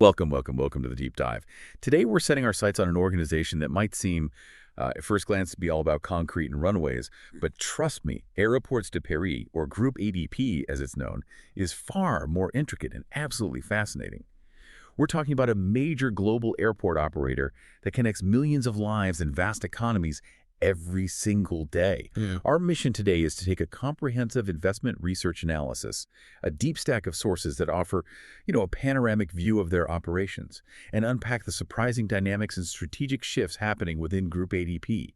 Welcome to the deep dive. Today we're setting our sights on an organization that might seem, at first glance, to be all about concrete and runways, but trust me, Aéroports de Paris, or Groupe ADP as it's known, is far more intricate and absolutely fascinating. We're talking about a major global airport operator that connects millions of lives and vast economies every single day. Our mission today is to take a comprehensive investment research analysis, a deep stack of sources that offer, a panoramic view of their operations, and unpack the surprising dynamics and strategic shifts happening within Groupe ADP.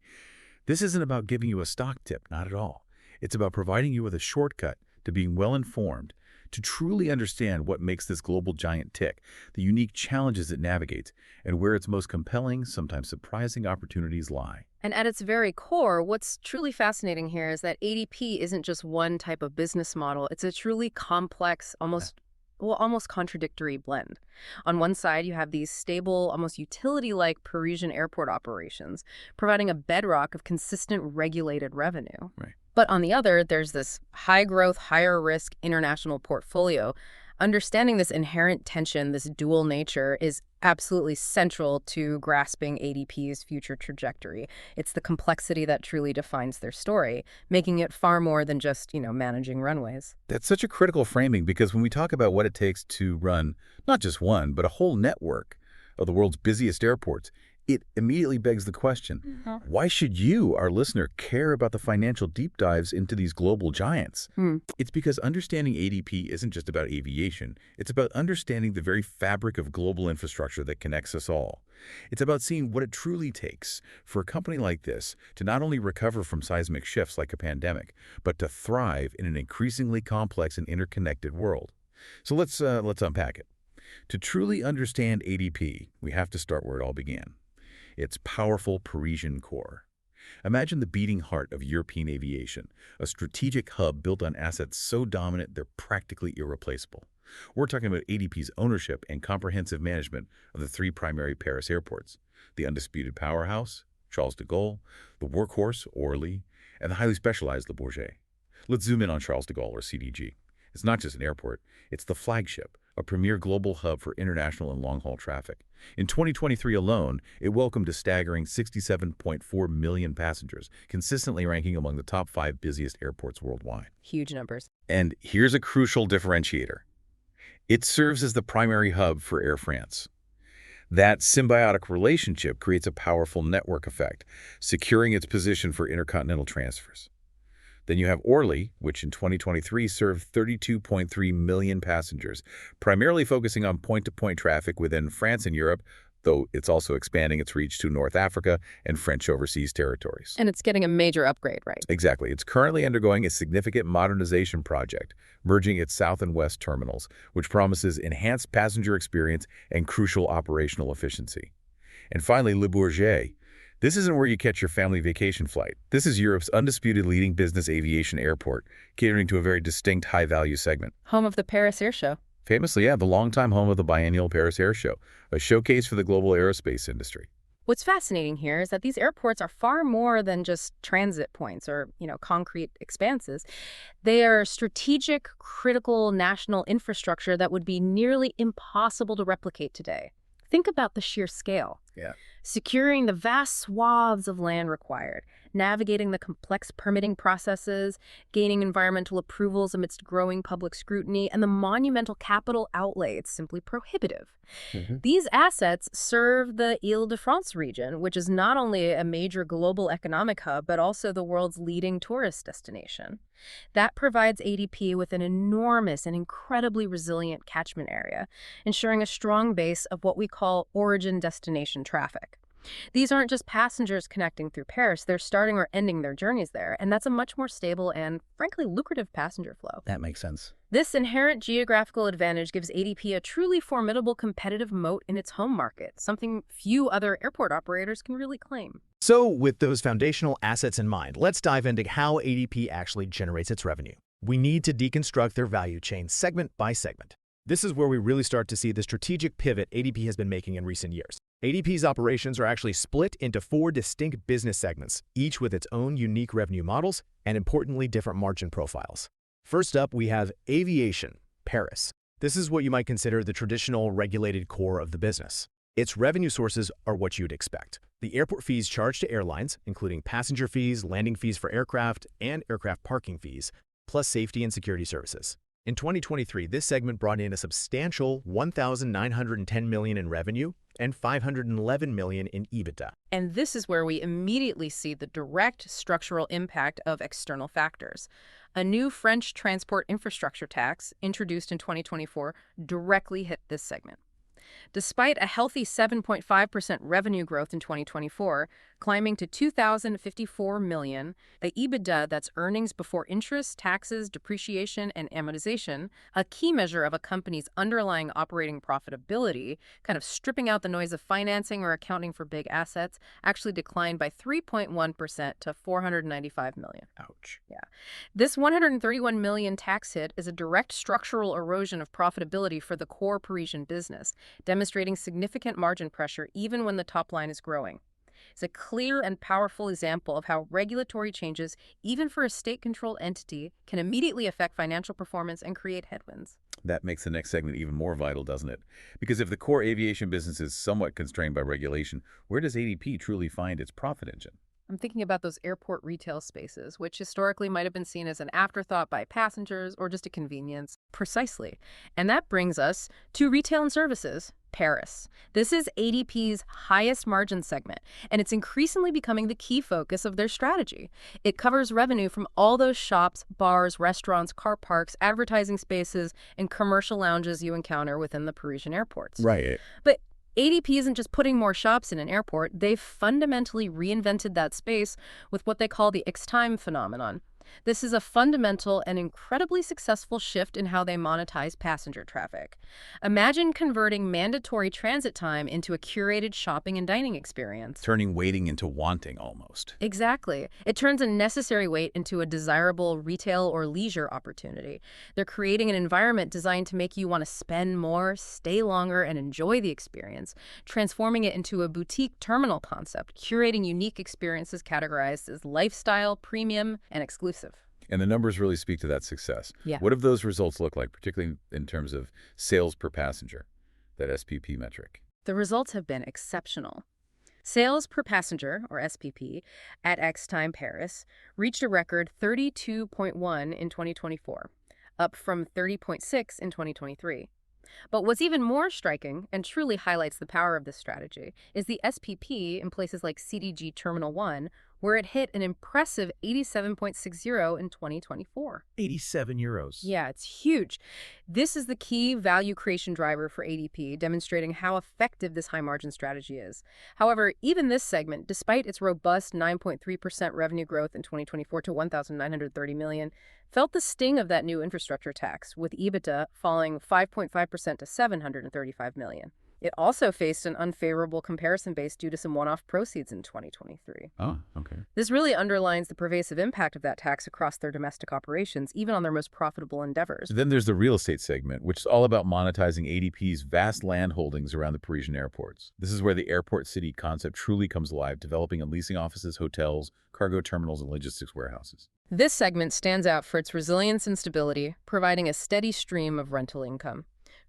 This isn't about giving you a stock tip, not at all. It's about providing you with a shortcut to being well-informed, to truly understand what makes this global giant tick, the unique challenges it navigates, and where its most compelling, sometimes surprising opportunities lie. And at its very core, what's truly fascinating here is that ADP isn't just one type of business model. It's a truly complex, almost contradictory blend. On one side, you have these stable, almost utility-like Parisian airport operations, providing a bedrock of consistent regulated revenue. Right. But on the other, there's this high-growth, higher-risk international portfolio. Understanding this inherent tension, this dual nature, is absolutely central to grasping ADP's future trajectory. It's the complexity that truly defines their story, making it far more than just, managing runways. That's such a critical framing because when we talk about what it takes to run not just one, but a whole network of the world's busiest airports, it immediately begs the question, why should you, our listener, care about the financial deep dives into these global giants? It's because understanding ADP isn't just about aviation. It's about understanding the very fabric of global infrastructure that connects us all. It's about seeing what it truly takes for a company like this to not only recover from seismic shifts like a pandemic, but to thrive in an increasingly complex and interconnected world. So let's unpack it. To truly understand ADP, we have to start where it all began. Its powerful Parisian core. Imagine the beating heart of European aviation, a strategic hub built on assets so dominant they're practically irreplaceable. We're talking about ADP's ownership and comprehensive management of the three primary Paris airports, the undisputed powerhouse, Charles de Gaulle, the workhorse, Orly, and the highly specialized Le Bourget. Let's zoom in on Charles de Gaulle, or CDG. It's not just an airport, it's the flagship, a premier global hub for international and long-haul traffic. In 2023 alone, it welcomed a staggering 67.4 million passengers, consistently ranking among the top 5 busiest airports worldwide. Huge numbers. And here's a crucial differentiator. It serves as the primary hub for Air France. That symbiotic relationship creates a powerful network effect, securing its position for intercontinental transfers. Then you have Orly, which in 2023 served 32.3 million passengers, primarily focusing on point-to-point traffic within France and Europe, though it's also expanding its reach to North Africa and French overseas territories. And it's getting a major upgrade, right? Exactly. It's currently undergoing a significant modernization project, merging its south and west terminals, which promises enhanced passenger experience and crucial operational efficiency. And finally, Le Bourget. This isn't where you catch your family vacation flight. This is Europe's undisputed leading business aviation airport, catering to a very distinct high-value segment. Home of the Paris Air Show. Famously, the longtime home of the biennial Paris Air Show, a showcase for the global aerospace industry. What's fascinating here is that these airports are far more than just transit points or, concrete expanses. They are strategic, critical national infrastructure that would be nearly impossible to replicate today. Think about the sheer scale. Securing the vast swaths of land required, navigating the complex permitting processes, gaining environmental approvals amidst growing public scrutiny, and the monumental capital outlay. It's simply prohibitive. These assets serve the Île-de-France region, which is not only a major global economic hub, but also the world's leading tourist destination. That provides ADP with an enormous and incredibly resilient catchment area, ensuring a strong base of what we call origin-destination traffic. These aren't just passengers connecting through Paris, they're starting or ending their journeys there, and that's a much more stable and, frankly, lucrative passenger flow. That makes sense. This inherent geographical advantage gives ADP a truly formidable competitive moat in its home market, something few other airport operators can really claim. So, with those foundational assets in mind, let's dive into how ADP actually generates its revenue. We need to deconstruct their value chain segment by segment. This is where we really start to see the strategic pivot ADP has been making in recent years. ADP's operations are actually split into 4 distinct business segments, each with its own unique revenue models and, importantly, different margin profiles. First up, we have Aviation, Paris. This is what you might consider the traditional regulated core of the business. Its revenue sources are what you'd expect. The airport fees charged to airlines, including passenger fees, landing fees for aircraft, and aircraft parking fees, plus safety and security services. In 2023, this segment brought in a substantial $1,910 million in revenue and $511 million in EBITDA. And this is where we immediately see the direct structural impact of external factors. A new French transport infrastructure tax, introduced in 2024, directly hit this segment. Despite a healthy 7.5% revenue growth in 2024, climbing to $2,054 million, the EBITDA, that's earnings before interest, taxes, depreciation, and amortization, a key measure of a company's underlying operating profitability, kind of stripping out the noise of financing or accounting for big assets, actually declined by 3.1% to $495 million. Ouch. Yeah. This $131 million tax hit is a direct structural erosion of profitability for the core Parisian business, demonstrating significant margin pressure even when the top line is growing. It's a clear and powerful example of how regulatory changes, even for a state-controlled entity, can immediately affect financial performance and create headwinds. That makes the next segment even more vital, doesn't it? Because if the core aviation business is somewhat constrained by regulation, where does ADP truly find its profit engine? I'm thinking about those airport retail spaces, which historically might have been seen as an afterthought by passengers or just a convenience. Precisely. And that brings us to retail and services, Paris. This is ADP's highest margin segment, and it's increasingly becoming the key focus of their strategy. It covers revenue from all those shops, bars, restaurants, car parks, advertising spaces, and commercial lounges you encounter within the Parisian airports. Right. But ADP isn't just putting more shops in an airport. They've fundamentally reinvented that space with what they call the X-time phenomenon. This is a fundamental and incredibly successful shift in how they monetize passenger traffic. Imagine converting mandatory transit time into a curated shopping and dining experience. Turning waiting into wanting, almost. Exactly. It turns a necessary wait into a desirable retail or leisure opportunity. They're creating an environment designed to make you want to spend more, stay longer, and enjoy the experience, transforming it into a boutique terminal concept, curating unique experiences categorized as lifestyle, premium, and exclusive. And the numbers really speak to that success. Yeah. What do those results look like, particularly in terms of sales per passenger, that SPP metric? The results have been exceptional. Sales per passenger, or SPP, at X-Time Paris reached a record 32.1 in 2024, up from 30.6 in 2023. But what's even more striking, and truly highlights the power of this strategy, is the SPP in places like CDG Terminal 1, where it hit an impressive 87.60 in 2024. 87 euros. Yeah, it's huge. This is the key value creation driver for ADP, demonstrating how effective this high-margin strategy is. However, even this segment, despite its robust 9.3% revenue growth in 2024 to $1,930 million, felt the sting of that new infrastructure tax, with EBITDA falling 5.5% to $735 million. It also faced an unfavorable comparison base due to some one-off proceeds in 2023. Oh, okay. This really underlines the pervasive impact of that tax across their domestic operations, even on their most profitable endeavors. Then there's the real estate segment, which is all about monetizing ADP's vast land holdings around the Parisian airports. This is where the airport city concept truly comes alive, developing and leasing offices, hotels, cargo terminals, and logistics warehouses. This segment stands out for its resilience and stability, providing a steady stream of rental income.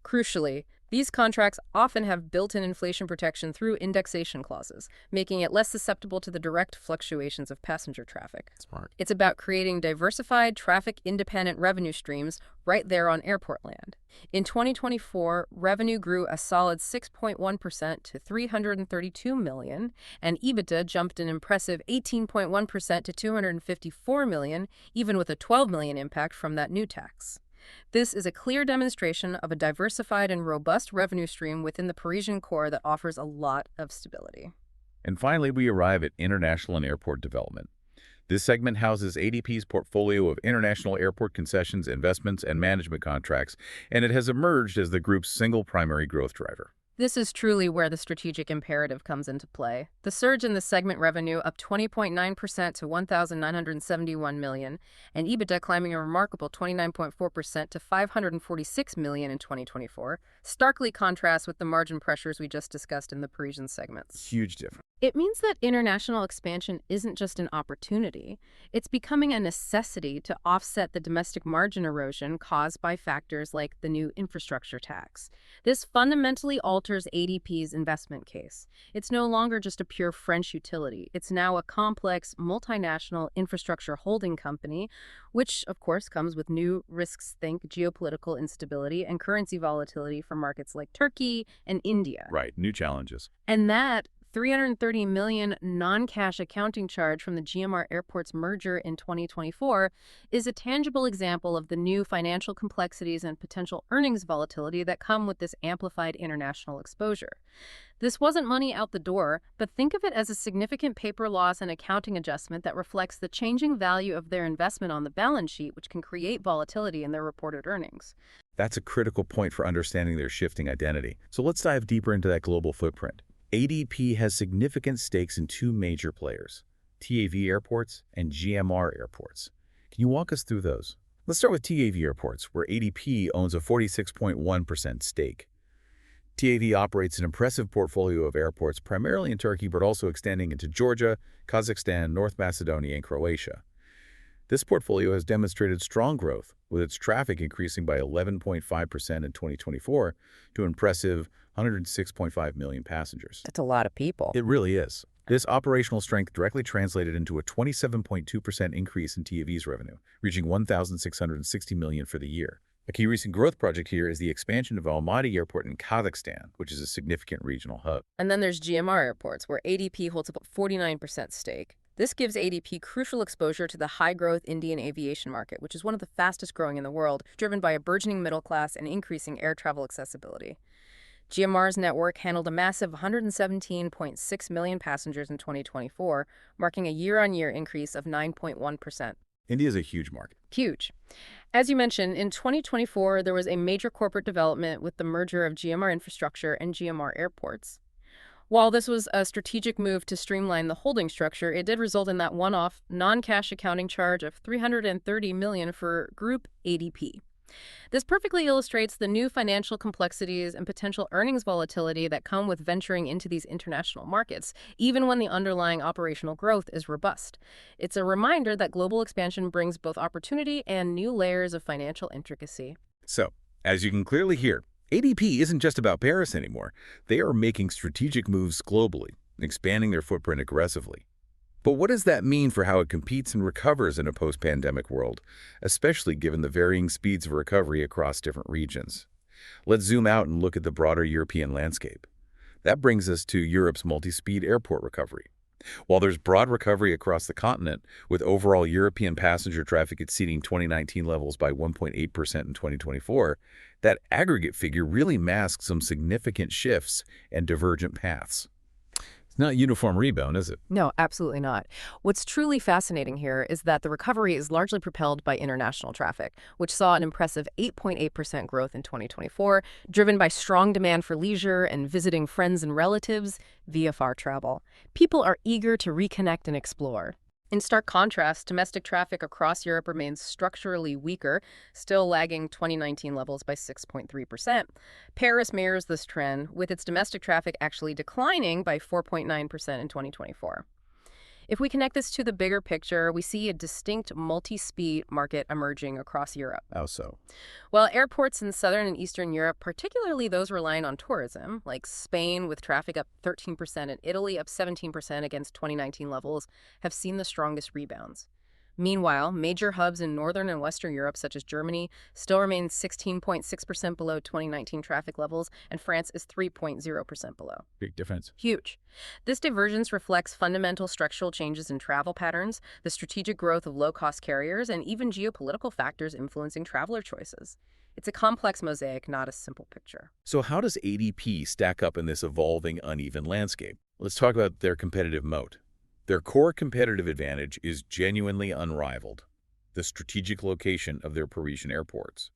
Crucially, these contracts often have built-in inflation protection through indexation clauses, making it less susceptible to the direct fluctuations of passenger traffic. Smart. It's about creating diversified, traffic-independent revenue streams right there on airport land. In 2024, revenue grew a solid 6.1% to $332 million, and EBITDA jumped an impressive 18.1% to $254 million, even with a $12 million impact from that new tax. This is a clear demonstration of a diversified and robust revenue stream within the Parisian core that offers a lot of stability. And finally, we arrive at international and airport development. This segment houses ADP's portfolio of international airport concessions, investments, and management contracts, and it has emerged as the group's single primary growth driver. This is truly where the strategic imperative comes into play. The surge in the segment revenue up 20.9% to $1,971 million, and EBITDA climbing a remarkable 29.4% to $546 million in 2024, Starkly contrasts with the margin pressures we just discussed in the Parisian segments. Huge difference. It means that international expansion isn't just an opportunity. It's becoming a necessity to offset the domestic margin erosion caused by factors like the new infrastructure tax. This fundamentally alters ADP's investment case. It's no longer just a pure French utility. It's now a complex, multinational infrastructure holding company, which, of course, comes with new risks. Think geopolitical instability and currency volatility for markets like Turkey and India. Right, new challenges. And that $330 million non-cash accounting charge from the GMR Airports merger in 2024 is a tangible example of the new financial complexities and potential earnings volatility that come with this amplified international exposure. This wasn't money out the door, but think of it as a significant paper loss and accounting adjustment that reflects the changing value of their investment on the balance sheet, which can create volatility in their reported earnings. That's a critical point for understanding their shifting identity. So let's dive deeper into that global footprint. ADP has significant stakes in two major players, TAV Airports and GMR Airports. Can you walk us through those? Let's start with TAV Airports, where ADP owns a 46.1% stake. TAV operates an impressive portfolio of airports primarily in Turkey, but also extending into Georgia, Kazakhstan, North Macedonia, and Croatia. This portfolio has demonstrated strong growth, with its traffic increasing by 11.5% in 2024 to an impressive 106.5 million passengers. That's a lot of people. It really is. This operational strength directly translated into a 27.2% increase in TAV's revenue, reaching $1,660 million for the year. A key recent growth project here is the expansion of Almaty Airport in Kazakhstan, which is a significant regional hub. And then there's GMR Airports, where ADP holds about 49% stake. This gives ADP crucial exposure to the high-growth Indian aviation market, which is one of the fastest growing in the world, driven by a burgeoning middle class and increasing air travel accessibility. GMR's network handled a massive 117.6 million passengers in 2024, marking a year-on-year increase of 9.1%. India is a huge market. Huge. As you mentioned, in 2024, there was a major corporate development with the merger of GMR Infrastructure and GMR Airports. While this was a strategic move to streamline the holding structure, it did result in that one-off, non-cash accounting charge of $330 million for Groupe ADP. This perfectly illustrates the new financial complexities and potential earnings volatility that come with venturing into these international markets, even when the underlying operational growth is robust. It's a reminder that global expansion brings both opportunity and new layers of financial intricacy. So, as you can clearly hear, ADP isn't just about Paris anymore. They are making strategic moves globally, expanding their footprint aggressively. But what does that mean for how it competes and recovers in a post-pandemic world, especially given the varying speeds of recovery across different regions? Let's zoom out and look at the broader European landscape. That brings us to Europe's multi-speed airport recovery. While there's broad recovery across the continent, with overall European passenger traffic exceeding 2019 levels by 1.8% in 2024, that aggregate figure really masks some significant shifts and divergent paths. It's not a uniform rebound, is it? No, absolutely not. What's truly fascinating here is that the recovery is largely propelled by international traffic, which saw an impressive 8.8% growth in 2024, driven by strong demand for leisure and visiting friends and relatives via VFR travel. People are eager to reconnect and explore. In stark contrast, domestic traffic across Europe remains structurally weaker, still lagging 2019 levels by 6.3%. Paris mirrors this trend, with its domestic traffic actually declining by 4.9% in 2024. If we connect this to the bigger picture, we see a distinct multi-speed market emerging across Europe. How so? Well, airports in southern and eastern Europe, particularly those relying on tourism, like Spain with traffic up 13% and Italy up 17% against 2019 levels, have seen the strongest rebounds. Meanwhile, major hubs in northern and western Europe, such as Germany, still remain 16.6% below 2019 traffic levels, and France is 3.0% below. Big difference. Huge. This divergence reflects fundamental structural changes in travel patterns, the strategic growth of low-cost carriers, and even geopolitical factors influencing traveler choices. It's a complex mosaic, not a simple picture. So how does ADP stack up in this evolving, uneven landscape? Let's talk about their competitive moat. Their core competitive advantage is genuinely unrivaled, the strategic location of their Parisian airports.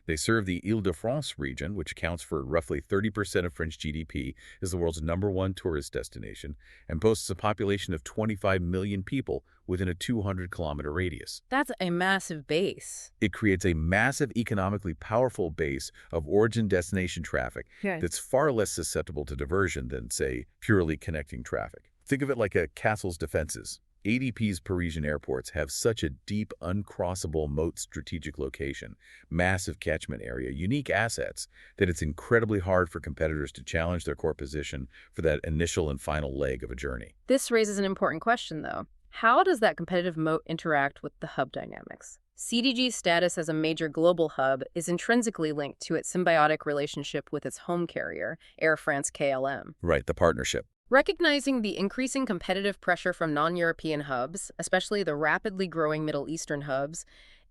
They serve the Île-de-France region, which accounts for roughly 30% of French GDP, is the world's #1 tourist destination, and boasts a population of 25 million people within a 200-kilometer radius. That's a massive base. It creates a massive economically powerful base of origin-destination traffic Yeah. that's far less susceptible to diversion than, say, purely connecting traffic. Think of it like a castle's defenses. ADP's Parisian airports have such a deep, uncrossable moat strategic location, massive catchment area, unique assets, that it's incredibly hard for competitors to challenge their core position for that initial and final leg of a journey. This raises an important question, though. How does that competitive moat interact with the hub dynamics? CDG's status as a major global hub is intrinsically linked to its symbiotic relationship with its home carrier, Air France-KLM. Right, the partnership. Recognizing the increasing competitive pressure from non-European hubs, especially the rapidly growing Middle Eastern hubs,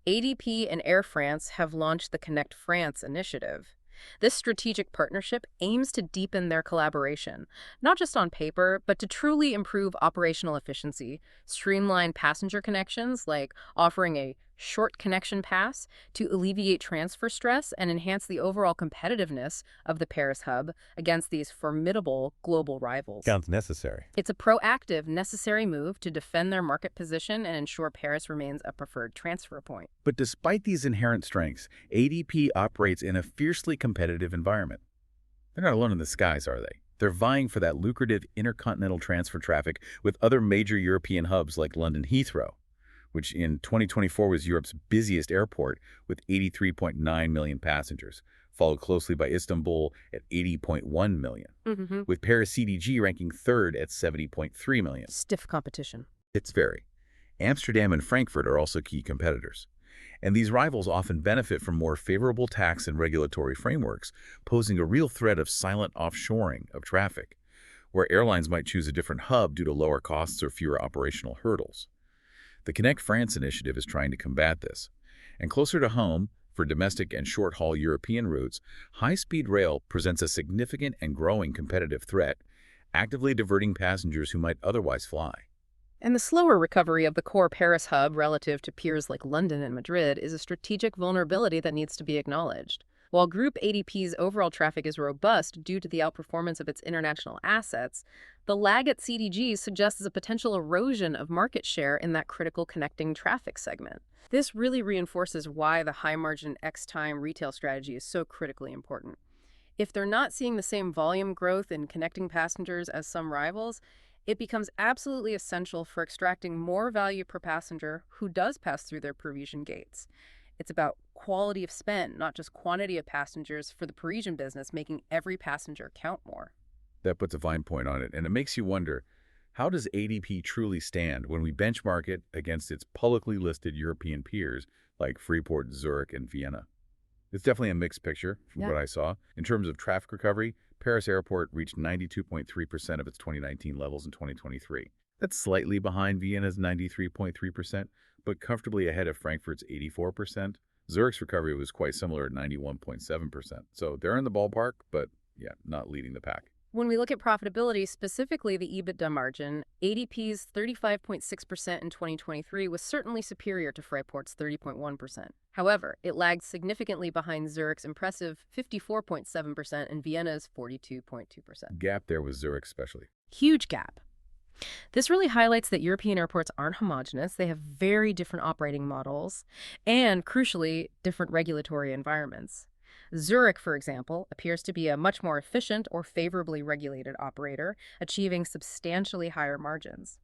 ADP and Air France have launched the Connect France initiative. This strategic partnership aims to deepen their collaboration, not just on paper, but to truly improve operational efficiency, streamline passenger connections, like offering a short connection pass to alleviate transfer stress and enhance the overall competitiveness of the Paris hub against these formidable global rivals. Sounds necessary. It's a proactive, necessary move to defend their market position and ensure Paris remains a preferred transfer point. But despite these inherent strengths, ADP operates in a fiercely competitive environment. They're not alone in the skies, are they? They're vying for that lucrative intercontinental transfer traffic with other major European hubs like London Heathrow, which in 2024 was Europe's busiest airport with 83.9 million passengers, followed closely by Istanbul at 80.1 million, with Paris CDG ranking third at 70.3 million. Stiff competition. It's very. Amsterdam and Frankfurt are also key competitors. And these rivals often benefit from more favorable tax and regulatory frameworks, posing a real threat of silent offshoring of traffic, where airlines might choose a different hub due to lower costs or fewer operational hurdles. The Connect France initiative is trying to combat this. And closer to home, for domestic and short-haul European routes, high-speed rail presents a significant and growing competitive threat, actively diverting passengers who might otherwise fly. And the slower recovery of the core Paris hub relative to peers like London and Madrid is a strategic vulnerability that needs to be acknowledged. While Group ADP's overall traffic is robust due to the outperformance of its international assets, the lag at CDG suggests a potential erosion of market share in that critical connecting traffic segment. This really reinforces why the high-margin X-time retail strategy is so critically important. If they're not seeing the same volume growth in connecting passengers as some rivals, it becomes absolutely essential for extracting more value per passenger who does pass through their Parisian gates. It's about quality of spend, not just quantity of passengers for the Parisian business, making every passenger count more. That puts a fine point on it, and it makes you wonder, how does ADP truly stand when we benchmark it against its publicly listed European peers like Freeport, Zurich, and Vienna? It's definitely a mixed picture from what I saw. In terms of traffic recovery, Paris Airport reached 92.3% of its 2019 levels in 2023. That's slightly behind Vienna's 93.3%, but comfortably ahead of Frankfurt's 84%. Zurich's recovery was quite similar at 91.7%. So they're in the ballpark, but yeah, not leading the pack. When we look at profitability, specifically the EBITDA margin, ADP's 35.6% in 2023 was certainly superior to Freport's 30.1%. However, it lagged significantly behind Zurich's impressive 54.7% and Vienna's 42.2%. Gap there with Zurich especially. Huge gap. This really highlights that European airports aren't homogenous. They have very different operating models and, crucially, different regulatory environments. Zurich, for example, appears to be a much more efficient or favorably regulated operator, achieving substantially higher margins.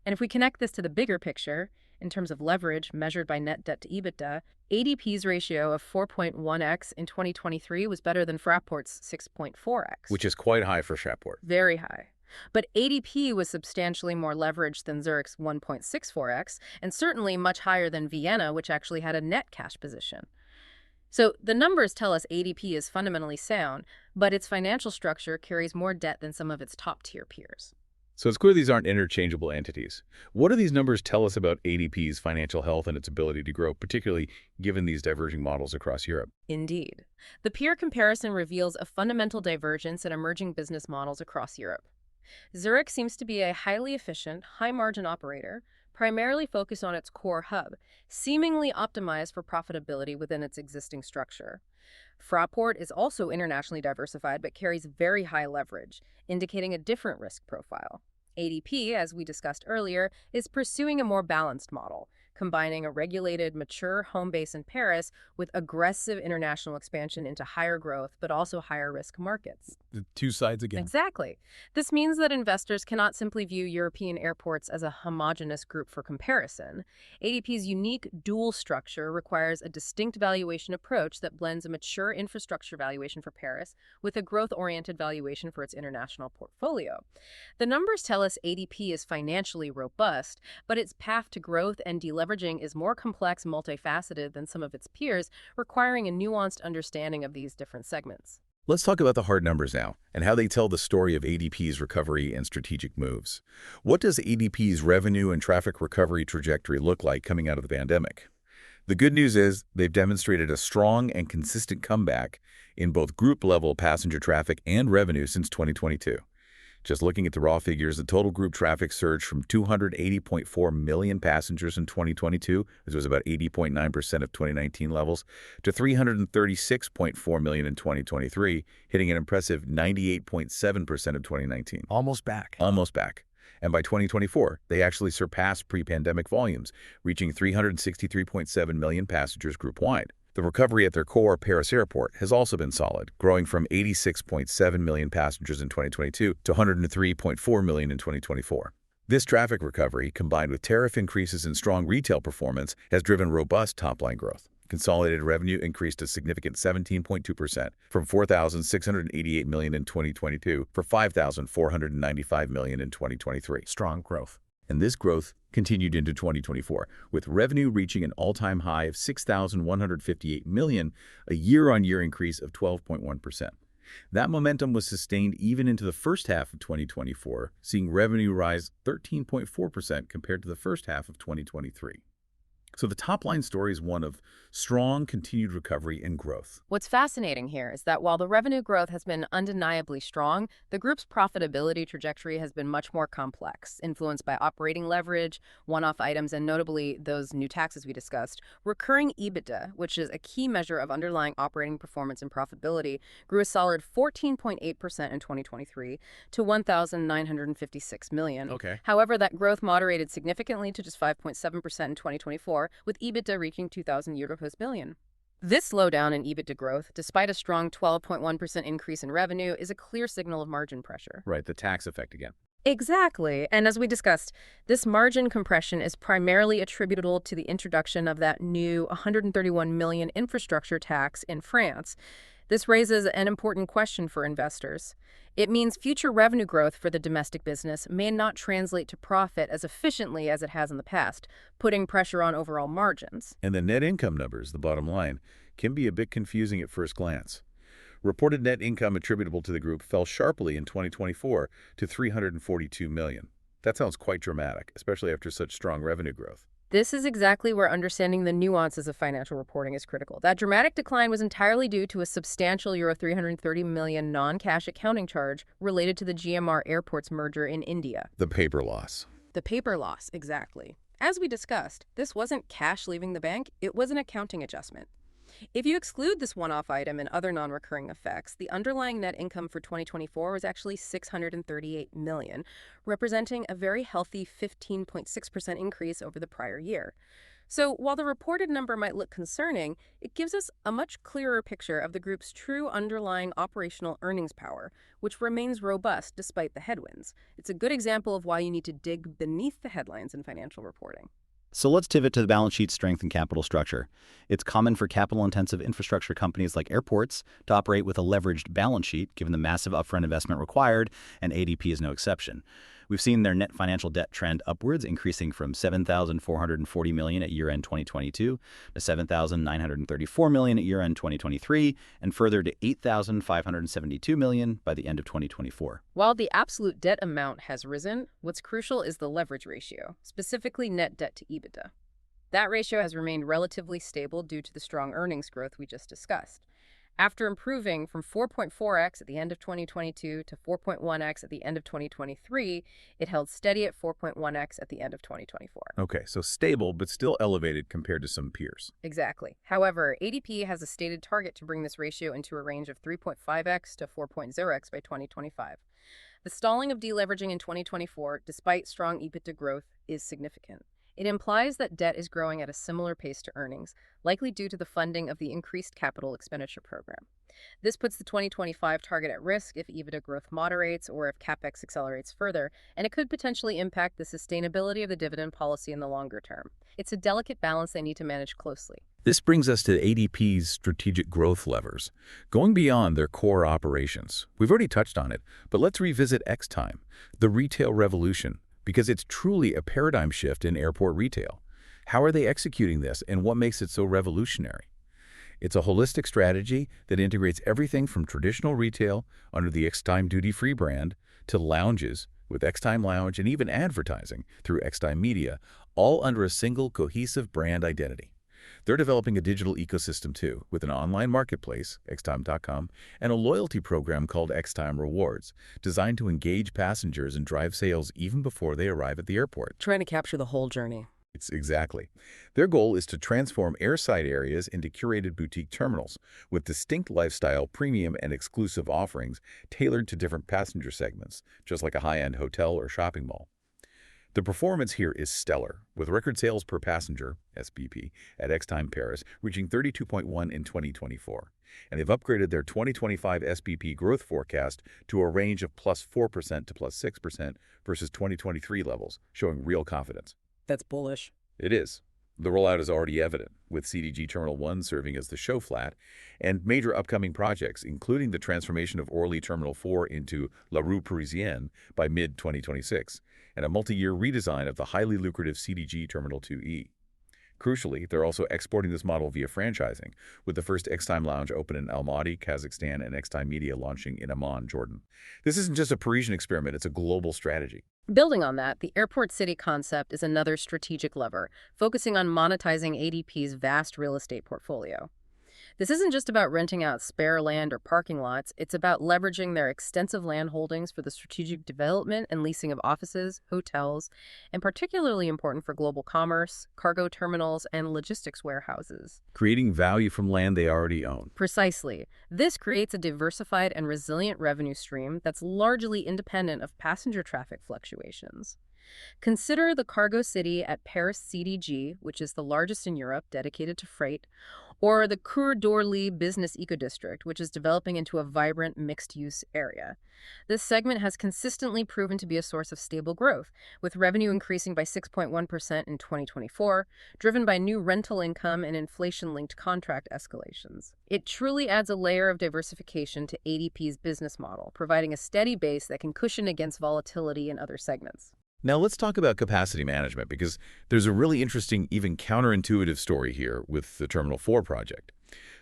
And if we connect this to the bigger picture, in terms of leverage measured by net debt to EBITDA, ADP's ratio of 4.1x in 2023 was better than Fraport's 6.4x. Which is quite high for Fraport. Very high. But ADP was substantially more leveraged than Zurich's 1.64x, and certainly much higher than Vienna, which actually had a net cash position. So the numbers tell us ADP is fundamentally sound, but its financial structure carries more debt than some of its top-tier peers. So it's clear these aren't interchangeable entities. What do these numbers tell us about ADP's financial health and its ability to grow, particularly given these diverging models across Europe? Indeed. The peer comparison reveals a fundamental divergence in emerging business models across Europe. Zurich seems to be a highly efficient, high-margin operator, primarily focused on its core hub, seemingly optimized for profitability within its existing structure. Fraport is also internationally diversified but carries very high leverage, indicating a different risk profile. ADP, as we discussed earlier, is pursuing a more balanced model, combining a regulated, mature home base in Paris with aggressive international expansion into higher growth but also higher risk markets. The two sides again. Exactly. This means that investors cannot simply view European airports as a homogeneous group for comparison. ADP's unique dual structure requires a distinct valuation approach that blends a mature infrastructure valuation for Paris with a growth-oriented valuation for its international portfolio. The numbers tell us ADP is financially robust, but its path to growth and deleveraging is more complex and multifaceted than some of its peers, requiring a nuanced understanding of these different segments. Let's talk about the hard numbers now and how they tell the story of ADP's recovery and strategic moves. What does ADP's revenue and traffic recovery trajectory look like coming out of the pandemic? The good news is they've demonstrated a strong and consistent comeback in both group-level passenger traffic and revenue since 2022. Just looking at the raw figures, the total group traffic surged from 280.4 million passengers in 2022, which was about 80.9% of 2019 levels, to 336.4 million in 2023, hitting an impressive 98.7% of 2019. Almost back. Almost back. And by 2024, they actually surpassed pre-pandemic volumes, reaching 363.7 million passengers group-wide. The recovery at their core Paris airport has also been solid, growing from 86.7 million passengers in 2022 to 103.4 million in 2024. This traffic recovery, combined with tariff increases and strong retail performance, has driven robust top-line growth. Consolidated revenue increased a significant 17.2%, from $4,688 million in 2022 for $5,495 million in 2023. Strong growth. And this growth continued into 2024, with revenue reaching an all-time high of $6,158 million, a year-on-year increase of 12.1%. That momentum was sustained even into the first half of 2024, seeing revenue rise 13.4% compared to the first half of 2023. So the top-line story is one of strong, continued recovery and growth. What's fascinating here is that while the revenue growth has been undeniably strong, the group's profitability trajectory has been much more complex, influenced by operating leverage, one-off items, and notably those new taxes we discussed. Recurring EBITDA, which is a key measure of underlying operating performance and profitability, grew a solid 14.8% in 2023 to $1,956 million. Okay. However, that growth moderated significantly to just 5.7% in 2024, with EBITDA reaching 2,000 euros per billion. This slowdown in EBITDA growth, despite a strong 12.1% increase in revenue, is a clear signal of margin pressure. Right, the tax effect again. Exactly. And as we discussed, this margin compression is primarily attributable to the introduction of that new 131 million infrastructure tax in France. This raises an important question for investors. It means future revenue growth for the domestic business may not translate to profit as efficiently as it has in the past, putting pressure on overall margins. And the net income numbers, the bottom line, can be a bit confusing at first glance. Reported net income attributable to the group fell sharply in 2024 to $342 million. That sounds quite dramatic, especially after such strong revenue growth. This is exactly where understanding the nuances of financial reporting is critical. That dramatic decline was entirely due to a substantial euro 330 million non-cash accounting charge related to the GMR Airports merger in India. The paper loss. The paper loss, exactly. As we discussed, this wasn't cash leaving the bank, it was an accounting adjustment. If you exclude this one-off item and other non-recurring effects, the underlying net income for 2024 was actually $638 million, representing a very healthy 15.6% increase over the prior year. So while the reported number might look concerning, it gives us a much clearer picture of the group's true underlying operational earnings power, which remains robust despite the headwinds. It's a good example of why you need to dig beneath the headlines in financial reporting. So let's pivot to the balance sheet strength and capital structure. It's common for capital-intensive infrastructure companies like airports to operate with a leveraged balance sheet, given the massive upfront investment required, and ADP is no exception. We've seen their net financial debt trend upwards, increasing from $7,440 million at year-end 2022 to $7,934 million at year-end 2023, and further to $8,572 million by the end of 2024. While the absolute debt amount has risen, what's crucial is the leverage ratio, specifically net debt to EBITDA. That ratio has remained relatively stable due to the strong earnings growth we just discussed. After improving from 4.4x at the end of 2022 to 4.1x at the end of 2023, it held steady at 4.1x at the end of 2024. Okay, so stable, but still elevated compared to some peers. Exactly. However, ADP has a stated target to bring this ratio into a range of 3.5x to 4.0x by 2025. The stalling of deleveraging in 2024, despite strong EBITDA growth, is significant. It implies that debt is growing at a similar pace to earnings, likely due to the funding of the increased capital expenditure program. This puts the 2025 target at risk if EBITDA growth moderates or if CapEx accelerates further, and it could potentially impact the sustainability of the dividend policy in the longer term. It's a delicate balance they need to manage closely. This brings us to ADP's strategic growth levers, going beyond their core operations. We've already touched on it, but let's revisit X-Time, the retail revolution, because it's truly a paradigm shift in airport retail. How are they executing this, and what makes it so revolutionary? It's a holistic strategy that integrates everything from traditional retail under the X-Time duty-free brand to lounges with X-Time Lounge and even advertising through X-Time Media, all under a single cohesive brand identity. They're developing a digital ecosystem too, with an online marketplace, xtime.com, and a loyalty program called X-Time Rewards, designed to engage passengers and drive sales even before they arrive at the airport. Trying to capture the whole journey. Exactly. Their goal is to transform airside areas into curated boutique terminals with distinct lifestyle, premium, and exclusive offerings tailored to different passenger segments, just like a high-end hotel or shopping mall. The performance here is stellar, with record sales per passenger, SPP, at X-Time Paris reaching 32.1 in 2024, and they've upgraded their 2025 SPP growth forecast to a range of +4% to +6% versus 2023 levels, showing real confidence. That's bullish. It is. The rollout is already evident, with CDG Terminal 1 serving as the show flat, and major upcoming projects, including the transformation of Orly Terminal 4 into La Rue Parisienne by mid-2026, and a multi-year redesign of the highly lucrative CDG Terminal 2E. Crucially, they're also exporting this model via franchising, with the first X-Time Lounge open in Almaty, Kazakhstan, and X-Time Media launching in Amman, Jordan. This isn't just a Parisian experiment, it's a global strategy. Building on that, the airport city concept is another strategic lever, focusing on monetizing ADP's vast real estate portfolio. This isn't just about renting out spare land or parking lots, it's about leveraging their extensive land holdings for the strategic development and leasing of offices, hotels, and particularly important for global commerce, cargo terminals, and logistics warehouses. Creating value from land they already own. Precisely. This creates a diversified and resilient revenue stream that's largely independent of passenger traffic fluctuations. Consider the cargo city at Paris CDG, which is the largest in Europe dedicated to freight, or the Cour d'Orly business ecodistrict, which is developing into a vibrant mixed-use area. This segment has consistently proven to be a source of stable growth, with revenue increasing by 6.1% in 2024, driven by new rental income and inflation-linked contract escalations. It truly adds a layer of diversification to ADP's business model, providing a steady base that can cushion against volatility in other segments. Now let's talk about capacity management, because there's a really interesting, even counterintuitive story here with the Terminal 4 project.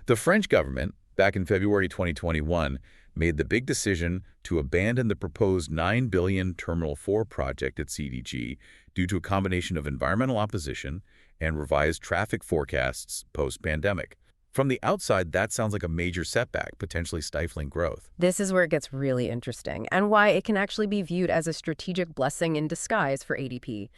The French government, back in February 2021, made the big decision to abandon the proposed $9 billion Terminal 4 project at CDG due to a combination of environmental opposition and revised traffic forecasts post-pandemic. From the outside, that sounds like a major setback, potentially stifling growth. This is where it gets really interesting, and why it can actually be viewed as a strategic blessing in disguise for ADP.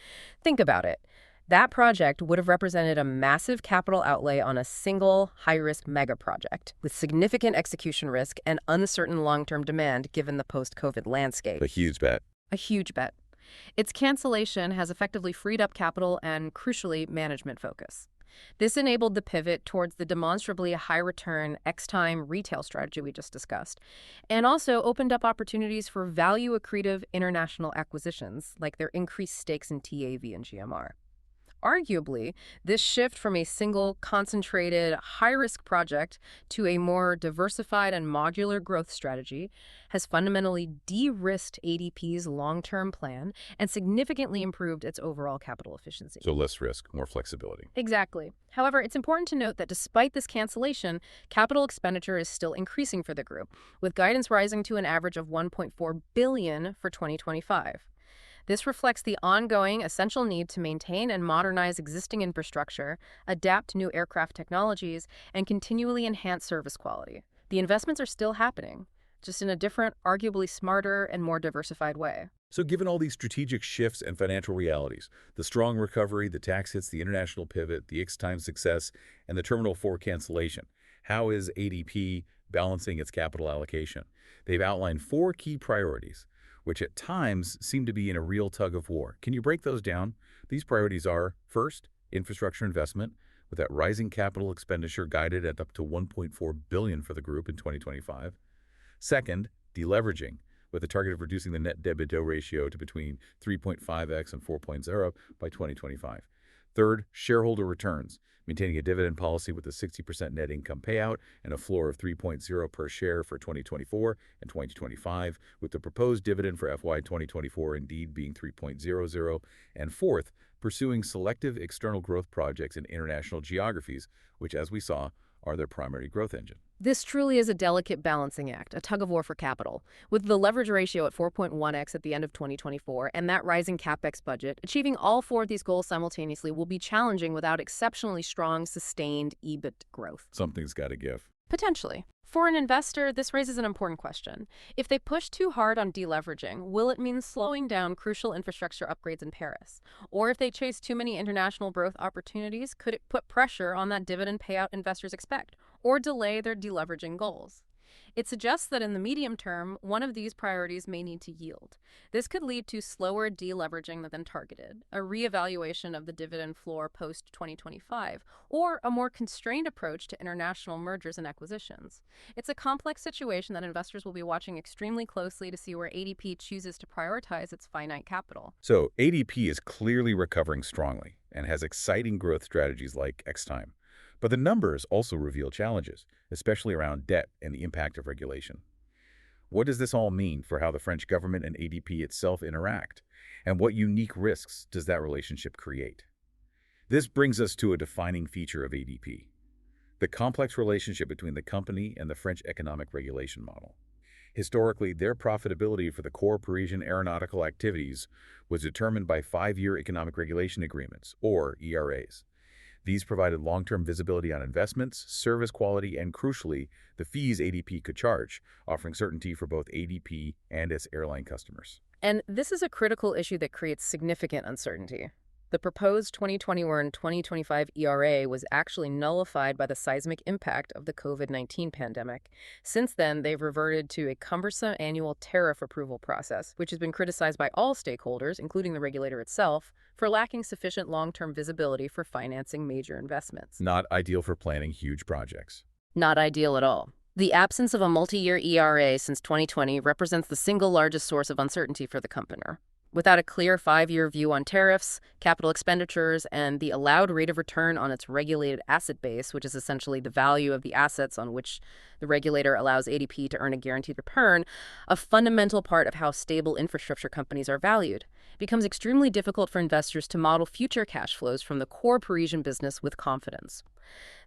Think about it. That project would have represented a massive capital outlay on a single high-risk mega project, with significant execution risk and uncertain long-term demand given the post-COVID landscape. A huge bet. A huge bet. Its cancellation has effectively freed up capital and, crucially, management focus. This enabled the pivot towards the demonstrably high-return X-Time retail strategy we just discussed, and also opened up opportunities for value-accretive international acquisitions, like their increased stakes in TAV and GMR. Arguably, this shift from a single, concentrated, high-risk project to a more diversified and modular growth strategy has fundamentally de-risked ADP's long-term plan and significantly improved its overall capital efficiency. So less risk, more flexibility. Exactly. However, it's important to note that despite this cancellation, capital expenditure is still increasing for the group, with guidance rising to an average of $1.4 billion for 2025. This reflects the ongoing essential need to maintain and modernize existing infrastructure, adapt to new aircraft technologies, and continually enhance service quality. The investments are still happening, just in a different, arguably smarter and more diversified way. So given all these strategic shifts and financial realities, the strong recovery, the tax hits, the international pivot, the X-Time success, and the Terminal 4 cancellation, how is ADP balancing its capital allocation? They've outlined 4 key priorities, which at times seem to be in a real tug of war. Can you break those down? These priorities are, first, infrastructure investment, with that rising capital expenditure guided at up to $1.4 billion for the group in 2025. Second, deleveraging, with a target of reducing the net debt-to-EBITDA ratio to between 3.5x and 4.0 by 2025. Third, shareholder returns, maintaining a dividend policy with a 60% net income payout and a floor of 3.0 per share for 2024 and 2025, with the proposed dividend for FY 2024 indeed being 3.00. And fourth, pursuing selective external growth projects in international geographies, which, as we saw, are their primary growth engine. This truly is a delicate balancing act, a tug of war for capital. With the leverage ratio at 4.1x at the end of 2024 and that rising capex budget, achieving all 4 of these goals simultaneously will be challenging without exceptionally strong, sustained EBIT growth. Something's got to give. Potentially. For an investor, this raises an important question. If they push too hard on deleveraging, will it mean slowing down crucial infrastructure upgrades in Paris? Or if they chase too many international growth opportunities, could it put pressure on that dividend payout investors expect, or delay their deleveraging goals? It suggests that in the medium term, one of these priorities may need to yield. This could lead to slower deleveraging than targeted, a reevaluation of the dividend floor post-2025, or a more constrained approach to international mergers and acquisitions. It's a complex situation that investors will be watching extremely closely to see where ADP chooses to prioritize its finite capital. So ADP is clearly recovering strongly and has exciting growth strategies like X-Time. But the numbers also reveal challenges, especially around debt and the impact of regulation. What does this all mean for how the French government and ADP itself interact? And what unique risks does that relationship create? This brings us to a defining feature of ADP, the complex relationship between the company and the French economic regulation model. Historically, their profitability for the core Parisian aeronautical activities was determined by 5-year economic regulation agreements, or ERAs. These provided long-term visibility on investments, service quality, and crucially, the fees ADP could charge, offering certainty for both ADP and its airline customers. And this is a critical issue that creates significant uncertainty. The proposed 2021-2025 ERA was actually nullified by the seismic impact of the COVID-19 pandemic. Since then, they've reverted to a cumbersome annual tariff approval process, which has been criticized by all stakeholders, including the regulator itself, for lacking sufficient long-term visibility for financing major investments. Not ideal for planning huge projects. Not ideal at all. The absence of a multi-year ERA since 2020 represents the single largest source of uncertainty for the company. Without a clear 5-year view on tariffs, capital expenditures, and the allowed rate of return on its regulated asset base, which is essentially the value of the assets on which the regulator allows ADP to earn a guaranteed return, a fundamental part of how stable infrastructure companies are valued, it becomes extremely difficult for investors to model future cash flows from the core Parisian business with confidence.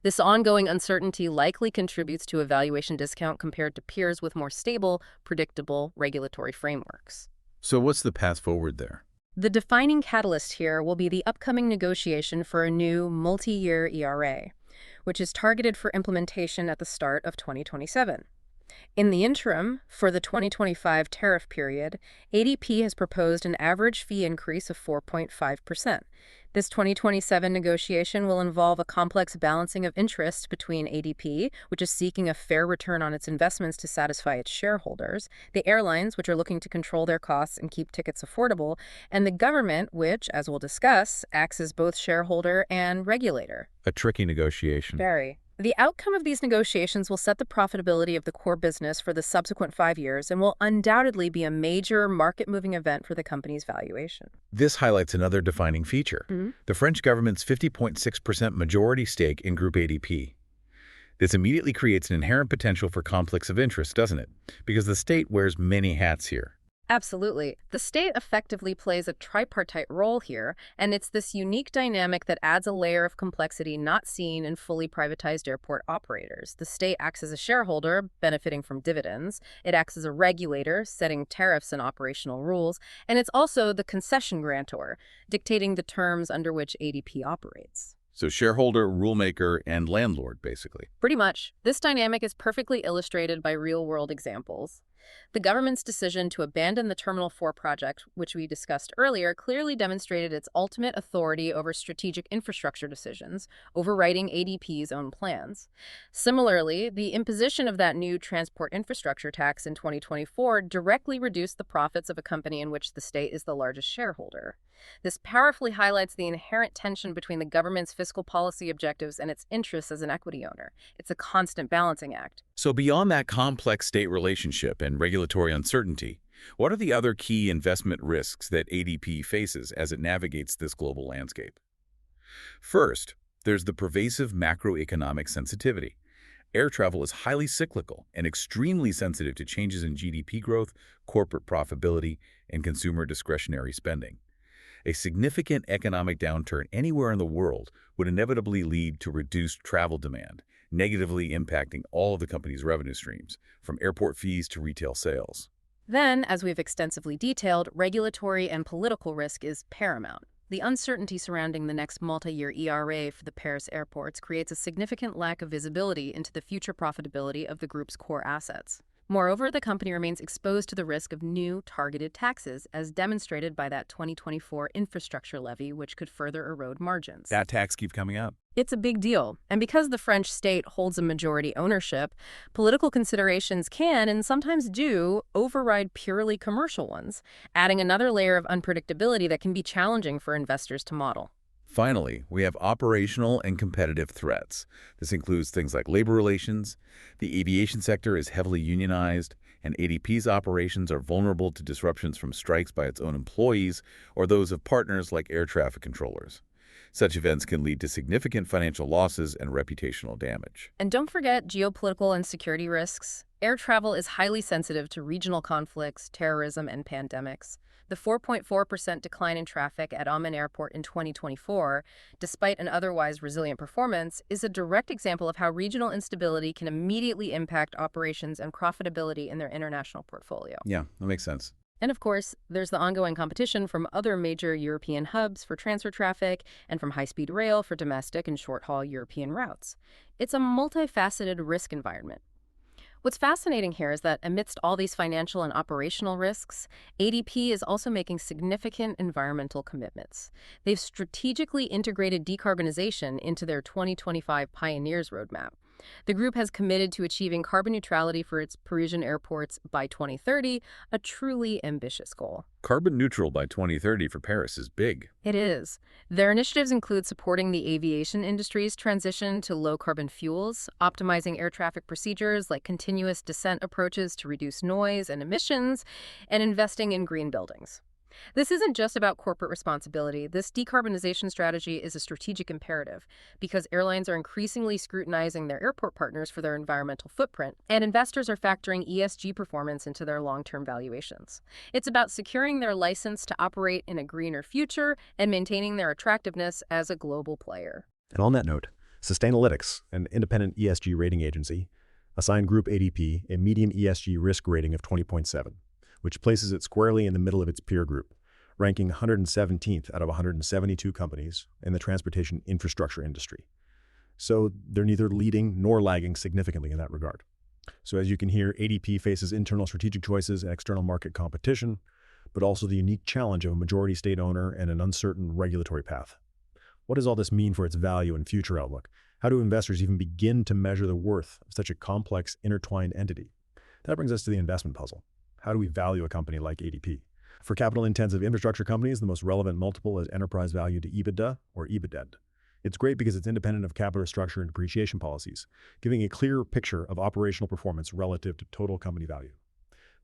This ongoing uncertainty likely contributes to a valuation discount compared to peers with more stable, predictable regulatory frameworks. So what's the path forward there? The defining catalyst here will be the upcoming negotiation for a new multi-year ERA, which is targeted for implementation at the start of 2027. In the interim, for the 2025 tariff period, ADP has proposed an average fee increase of 4.5%. This 2027 negotiation will involve a complex balancing of interests between ADP, which is seeking a fair return on its investments to satisfy its shareholders, the airlines, which are looking to control their costs and keep tickets affordable, and the government, which, as we'll discuss, acts as both shareholder and regulator. A tricky negotiation. Very. The outcome of these negotiations will set the profitability of the core business for the subsequent 5 years and will undoubtedly be a major market-moving event for the company's valuation. This highlights another defining feature, the French government's 50.6% majority stake in Groupe ADP. This immediately creates an inherent potential for conflicts of interest, doesn't it? Because the state wears many hats here. Absolutely. The state effectively plays a tripartite role here, and it's this unique dynamic that adds a layer of complexity not seen in fully privatized airport operators. The state acts as a shareholder, benefiting from dividends. It acts as a regulator, setting tariffs and operational rules. And it's also the concession grantor, dictating the terms under which ADP operates. So shareholder, rulemaker, and landlord, basically. Pretty much. This dynamic is perfectly illustrated by real-world examples. The government's decision to abandon the Terminal 4 project, which we discussed earlier, clearly demonstrated its ultimate authority over strategic infrastructure decisions, overriding ADP's own plans. Similarly, the imposition of that new transport infrastructure tax in 2024 directly reduced the profits of a company in which the state is the largest shareholder. This powerfully highlights the inherent tension between the government's fiscal policy objectives and its interests as an equity owner. It's a constant balancing act. So beyond that complex state relationship and regulatory uncertainty, what are the other key investment risks that ADP faces as it navigates this global landscape? First, there's the pervasive macroeconomic sensitivity. Air travel is highly cyclical and extremely sensitive to changes in GDP growth, corporate profitability, and consumer discretionary spending. A significant economic downturn anywhere in the world would inevitably lead to reduced travel demand, negatively impacting all of the company's revenue streams, from airport fees to retail sales. Then, as we've extensively detailed, regulatory and political risk is paramount. The uncertainty surrounding the next multi-year ERA for the Paris airports creates a significant lack of visibility into the future profitability of the group's core assets. Moreover, the company remains exposed to the risk of new targeted taxes, as demonstrated by that 2024 infrastructure levy, which could further erode margins. That tax keeps coming up. It's a big deal. And because the French state holds a majority ownership, political considerations can, and sometimes do, override purely commercial ones, adding another layer of unpredictability that can be challenging for investors to model. Finally, we have operational and competitive threats. This includes things like labor relations. The aviation sector is heavily unionized, and ADP's operations are vulnerable to disruptions from strikes by its own employees or those of partners like air traffic controllers. Such events can lead to significant financial losses and reputational damage. And don't forget geopolitical and security risks. Air travel is highly sensitive to regional conflicts, terrorism, and pandemics. The 4.4% decline in traffic at Amman Airport in 2024, despite an otherwise resilient performance, is a direct example of how regional instability can immediately impact operations and profitability in their international portfolio. Yeah, that makes sense. And of course, there's the ongoing competition from other major European hubs for transfer traffic and from high-speed rail for domestic and short-haul European routes. It's a multifaceted risk environment. What's fascinating here is that amidst all these financial and operational risks, ADP is also making significant environmental commitments. They've strategically integrated decarbonization into their 2025 Pioneers roadmap. The group has committed to achieving carbon neutrality for its Parisian airports by 2030, a truly ambitious goal. Carbon neutral by 2030 for Paris is big. It is. Their initiatives include supporting the aviation industry's transition to low-carbon fuels, optimizing air traffic procedures like continuous descent approaches to reduce noise and emissions, and investing in green buildings. This isn't just about corporate responsibility. This decarbonization strategy is a strategic imperative because airlines are increasingly scrutinizing their airport partners for their environmental footprint, and investors are factoring ESG performance into their long-term valuations. It's about securing their license to operate in a greener future and maintaining their attractiveness as a global player. And on that note, Sustainalytics, an independent ESG rating agency, assigned Group ADP a medium ESG risk rating of 20.7. which places it squarely in the middle of its peer group, ranking 117th out of 172 companies in the transportation infrastructure industry. So they're neither leading nor lagging significantly in that regard. So as you can hear, ADP faces internal strategic choices and external market competition, but also the unique challenge of a majority state owner and an uncertain regulatory path. What does all this mean for its value and future outlook? How do investors even begin to measure the worth of such a complex, intertwined entity? That brings us to the investment puzzle. How do we value a company like ADP? For capital-intensive infrastructure companies, the most relevant multiple is enterprise value to EBITDA, or EBITDAD. It's great because it's independent of capital structure and depreciation policies, giving a clearer picture of operational performance relative to total company value.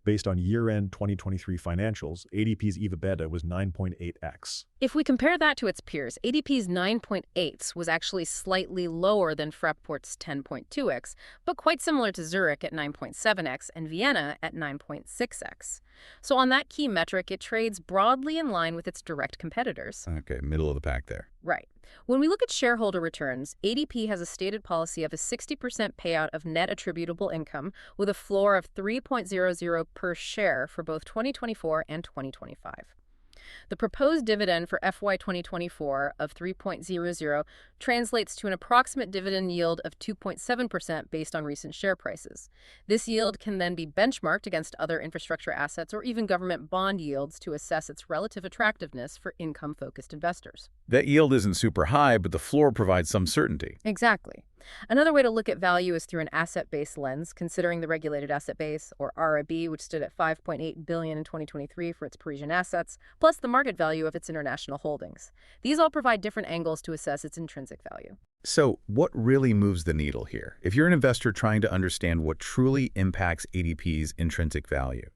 Based on year-end 2023 financials, ADP's EBITDA was 9.8x. If we compare that to its peers, ADP's 9.8 was actually slightly lower than Frapport's 10.2x, but quite similar to Zurich at 9.7x and Vienna at 9.6x. So on that key metric, it trades broadly in line with its direct competitors. Okay, middle of the pack there. Right. When we look at shareholder returns, ADP has a stated policy of a 60% payout of net attributable income with a floor of $3.00 per share for both 2024 and 2025. The proposed dividend for FY 2024 of 3.00 translates to an approximate dividend yield of 2.7% based on recent share prices. This yield can then be benchmarked against other infrastructure assets or even government bond yields to assess its relative attractiveness for income-focused investors. That yield isn't super high, but the floor provides some certainty. Exactly. Another way to look at value is through an asset-based lens, considering the regulated asset base, or RAB, which stood at $5.8 billion in 2023 for its Parisian assets, plus the market value of its international holdings. These all provide different angles to assess its intrinsic value. So what really moves the needle here? If you're an investor trying to understand what truly impacts ADP's intrinsic value,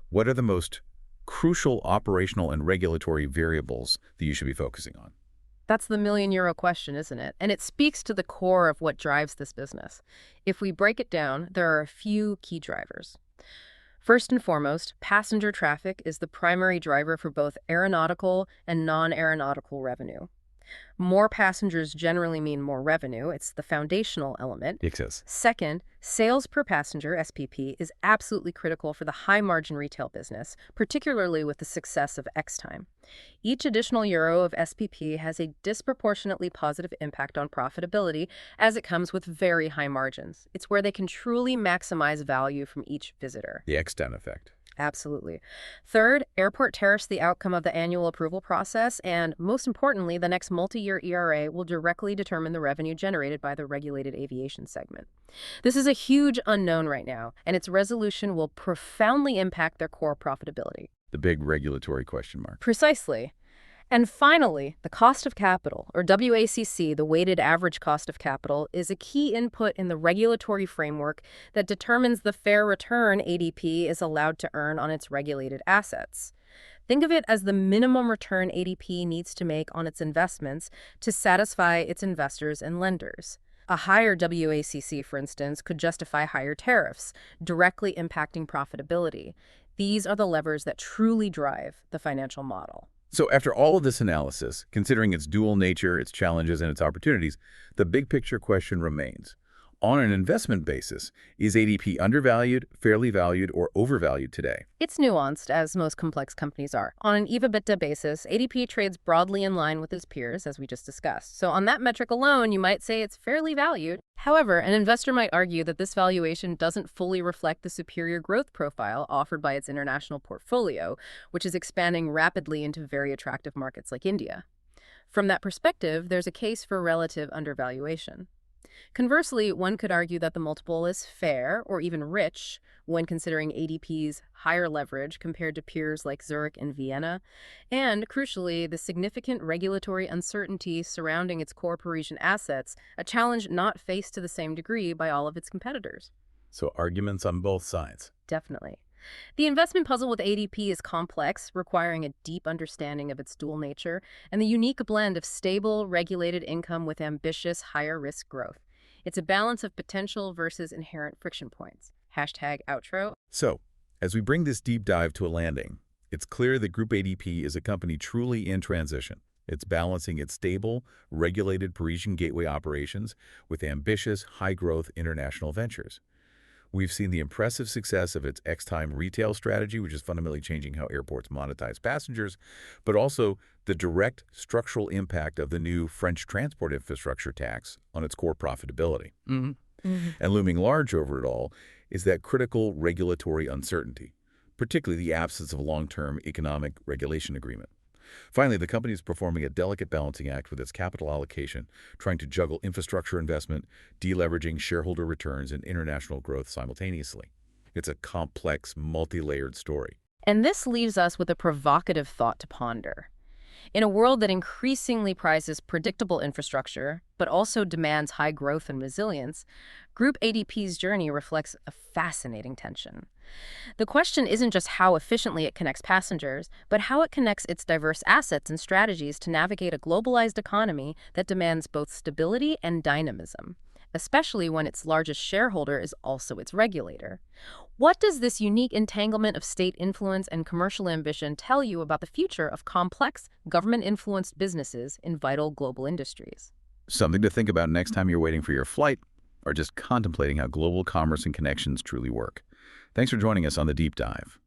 what are the most crucial operational and regulatory variables that you should be focusing on? That's the million-euro question, isn't it? And it speaks to the core of what drives this business. If we break it down, there are a few key drivers. First and foremost, passenger traffic is the primary driver for both aeronautical and non-aeronautical revenue. More passengers generally mean more revenue. It's the foundational element. Excess. Second, sales per passenger, SPP, is absolutely critical for the high-margin retail business, particularly with the success of X-Time. Each additional euro of SPP has a disproportionately positive impact on profitability as it comes with very high margins. It's where they can truly maximize value from each visitor. The X-Down effect. Absolutely. Third, airport tariffs the outcome of the annual approval process, and most importantly, the next multi-year ERA will directly determine the revenue generated by the regulated aviation segment. This is a huge unknown right now, and its resolution will profoundly impact their core profitability. The big regulatory question mark. Precisely. And finally, the cost of capital, or WACC, the weighted average cost of capital, is a key input in the regulatory framework that determines the fair return ADP is allowed to earn on its regulated assets. Think of it as the minimum return ADP needs to make on its investments to satisfy its investors and lenders. A higher WACC, for instance, could justify higher tariffs, directly impacting profitability. These are the levers that truly drive the financial model. So after all of this analysis, considering its dual nature, its challenges, and its opportunities, the big picture question remains. On an investment basis, is ADP undervalued, fairly valued, or overvalued today? It's nuanced, as most complex companies are. On an EV/EBITDA basis, ADP trades broadly in line with its peers, as we just discussed. So on that metric alone, you might say it's fairly valued. However, an investor might argue that this valuation doesn't fully reflect the superior growth profile offered by its international portfolio, which is expanding rapidly into very attractive markets like India. From that perspective, there's a case for relative undervaluation. Conversely, one could argue that the multiple is fair or even rich when considering ADP's higher leverage compared to peers like Zurich and Vienna, and crucially, the significant regulatory uncertainty surrounding its core Parisian assets, a challenge not faced to the same degree by all of its competitors. So arguments on both sides. Definitely. The investment puzzle with ADP is complex, requiring a deep understanding of its dual nature and the unique blend of stable, regulated income with ambitious, higher-risk growth. It's a balance of potential versus inherent friction points. #outro. So, as we bring this deep dive to a landing, it's clear that Groupe ADP is a company truly in transition. It's balancing its stable, regulated Parisian gateway operations with ambitious, high-growth international ventures. We've seen the impressive success of its X-Time retail strategy, which is fundamentally changing how airports monetize passengers, but also the direct structural impact of the new French transport infrastructure tax on its core profitability. And looming large over it all is that critical regulatory uncertainty, particularly the absence of a long-term economic regulation agreement. Finally, the company is performing a delicate balancing act with its capital allocation, trying to juggle infrastructure investment, deleveraging shareholder returns, and international growth simultaneously. It's a complex, multi-layered story. And this leaves us with a provocative thought to ponder. In a world that increasingly prizes predictable infrastructure, but also demands high growth and resilience, Groupe ADP's journey reflects a fascinating tension. The question isn't just how efficiently it connects passengers, but how it connects its diverse assets and strategies to navigate a globalized economy that demands both stability and dynamism, especially when its largest shareholder is also its regulator. What does this unique entanglement of state influence and commercial ambition tell you about the future of complex, government-influenced businesses in vital global industries? Something to think about next time you're waiting for your flight or just contemplating how global commerce and connections truly work. Thanks for joining us on The Deep Dive.